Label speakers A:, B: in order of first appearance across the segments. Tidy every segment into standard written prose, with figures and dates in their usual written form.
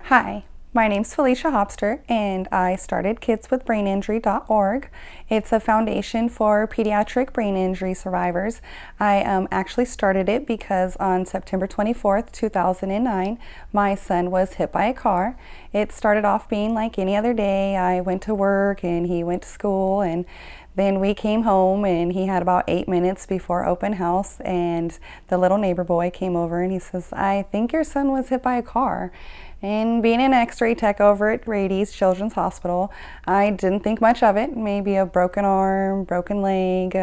A: Hi, my name's Phelicia Hopster, and I started kidswithbraininjury.org. It's a foundation for pediatric brain injury survivors. I actually started it because on September 24th, 2009, my son was hit by a car. It started off being like any other day. I went to work and he went to school, and then we came home and he had about 8 minutes before open house, and the little neighbor boy came over and he says, "I think your son was hit by a car." And being an x-ray tech over at Rady's Children's Hospital, I didn't think much of it. Maybe a broken arm, broken leg.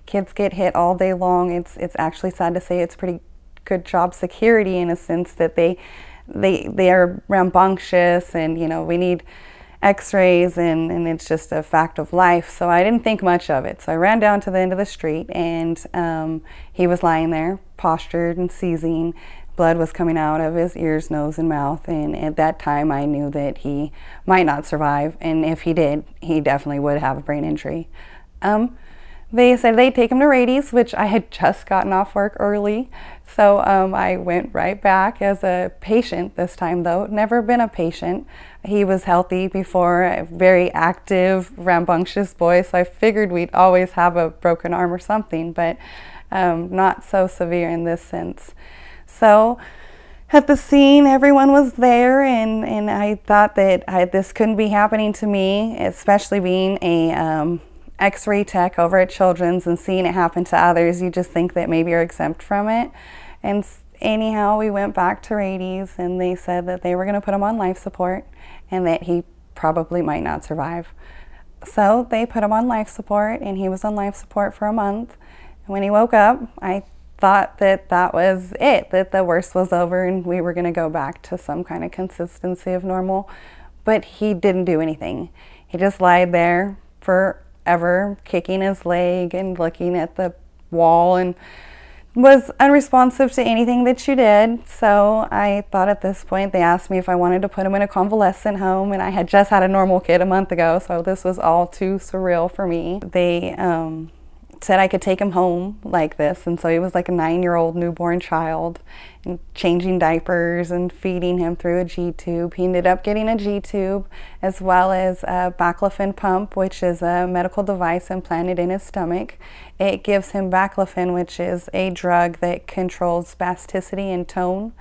A: Kids get hit all day long. It's actually sad to say it's pretty good job security in a sense that they are rambunctious, and we need x-rays, and it's just a fact of life. So I didn't think much of it. So I ran down to the end of the street, and he was lying there, postured and seizing. Blood was coming out of his ears, nose, and mouth, and at that time I knew that he might not survive, and if he did, he definitely would have a brain injury. They said they'd take him to Rady's, which I had just gotten off work early, so I went right back as a patient this time, though. Never been a patient. He was healthy before, a very active, rambunctious boy, so I figured we'd always have a broken arm or something, but not so severe in this sense. So at the scene, everyone was there, and I thought that this couldn't be happening to me, especially being a x-ray tech over at Children's and seeing it happen to others. You just think that maybe you're exempt from it. And anyhow, we went back to Rady's, and they said that they were going to put him on life support and that he probably might not survive. So they put him on life support, and he was on life support for a month. And when he woke up, I thought that that was it, that the worst was over and we were going to go back to some kind of consistency of normal. But he didn't do anything. He just lied there forever, kicking his leg and looking at the wall, and was unresponsive to anything that you did. So I thought at this point, they asked me if I wanted to put him in a convalescent home, and I had just had a normal kid a month ago, so this was all too surreal for me. They said I could take him home like this, and so he was like a 9-year-old newborn child, and changing diapers and feeding him through a G-tube. He ended up getting a G-tube as well as a baclofen pump, which is a medical device implanted in his stomach. It gives him baclofen, which is a drug that controls spasticity and tone,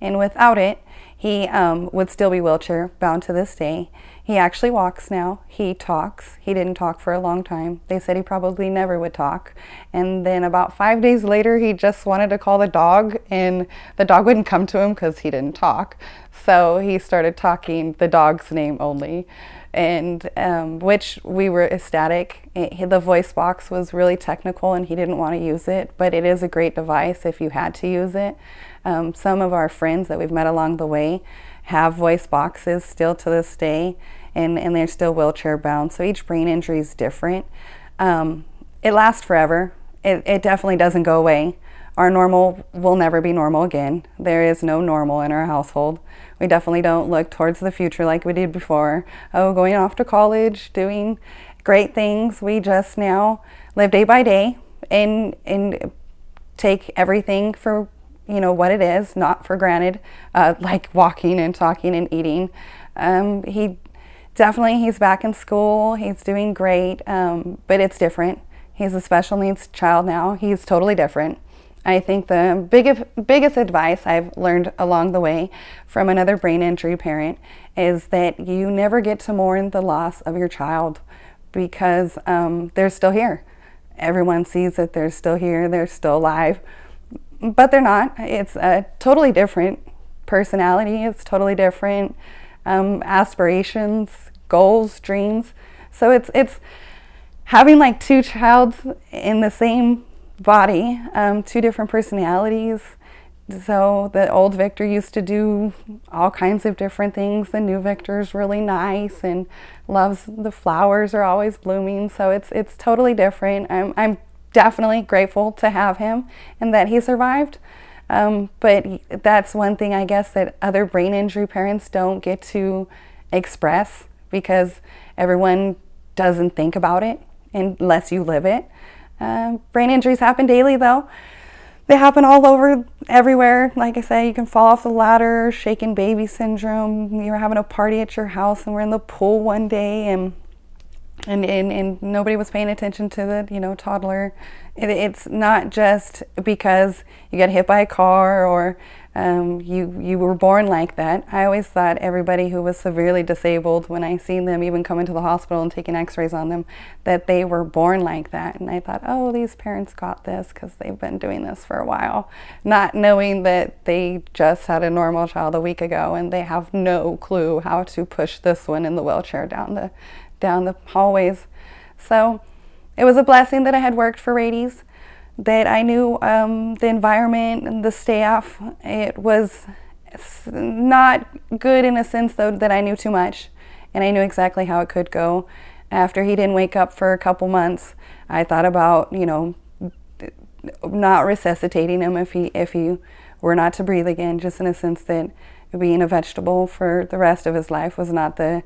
A: and without it, he would still be wheelchair bound to this day. He actually walks now. He talks. He didn't talk for a long time. They said he probably never would talk. And then about 5 days later, he just wanted to call the dog, and the dog wouldn't come to him because he didn't talk. So he started talking the dog's name only, and which we were ecstatic. The voice box was really technical, and he didn't want to use it, but it is a great device if you had to use it. Some of our friends that we've met along the way have voice boxes still to this day, and they're still wheelchair bound. So each brain injury is different. It lasts forever. It definitely doesn't go away. Our normal will never be normal again. There is no normal in our household. We definitely don't look towards the future like we did before. Oh, going off to college, doing great things. We just now live day by day and take everything for what it is, not for granted, like walking and talking and eating. He's back in school. He's doing great, but it's different. He's a special needs child now. He's totally different. I think the biggest advice I've learned along the way from another brain injury parent is that you never get to mourn the loss of your child, because they're still here. Everyone sees that they're still here, they're still alive, but they're not. It's a totally different personality. It's totally different aspirations, goals, dreams. So it's having like two childs in the same body, two different personalities. So the old Victor used to do all kinds of different things. The new Victor's really nice and loves the flowers are always blooming. So it's totally different. I'm definitely grateful to have him and that he survived. But that's one thing I guess that other brain injury parents don't get to express, because everyone doesn't think about it unless you live it. Brain injuries happen daily though. they happen all over, everywhere. Like I said, you can fall off the ladder, shaken baby syndrome. You're having a party at your house and we're in the pool one day and nobody was paying attention to the, toddler. It's not just because you got hit by a car or you were born like that. I always thought everybody who was severely disabled, when I seen them even come into the hospital and taking x-rays on them, that they were born like that. And I thought, oh, these parents got this because they've been doing this for a while, not knowing that they just had a normal child a week ago and they have no clue how to push this one in the wheelchair down the hallways. So it was a blessing that I had worked for Rady's, that I knew the environment and the staff. It was not good in a sense, though, that I knew too much, and I knew exactly how it could go. After he didn't wake up for a couple months, I thought about, not resuscitating him if he were not to breathe again, just in a sense that being a vegetable for the rest of his life was not the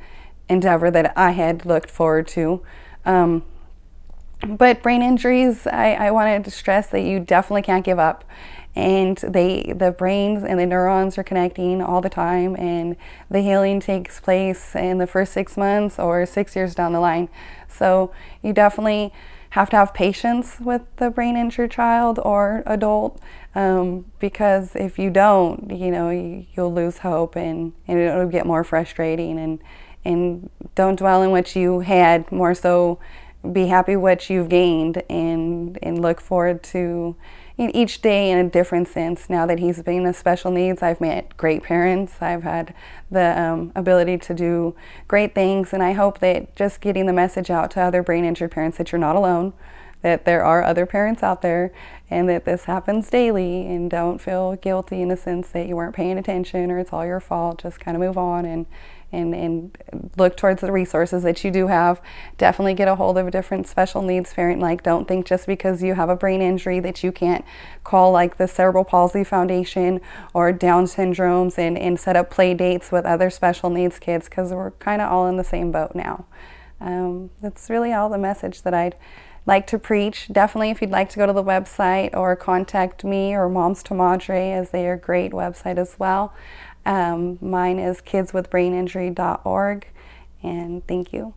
A: endeavor that I had looked forward to. But brain injuries, I wanted to stress that you definitely can't give up. And the brains and the neurons are connecting all the time, and the healing takes place in the first 6 months or 6 years down the line. So you definitely have to have patience with the brain injured child or adult, because if you don't, you'll lose hope and it'll get more frustrating. And don't dwell on what you had, more so be happy what you've gained and look forward to each day in a different sense. Now that he's been a special needs, I've met great parents. I've had the ability to do great things, and I hope that just getting the message out to other brain injured parents that you're not alone, that there are other parents out there, and that this happens daily, and don't feel guilty in the sense that you weren't paying attention or it's all your fault. Just kind of move on and look towards the resources that you do have. Definitely get a hold of a different special needs parent. Like, don't think just because you have a brain injury that you can't call like the Cerebral Palsy Foundation or Down syndromes and set up play dates with other special needs kids, because we're kind of all in the same boat now. That's really all the message that I'd like to preach. Definitely, if you'd like to go to the website or contact me or Moms to Madre, as they are a great website as well. Mine is kidswithbraininjury.org, and thank you.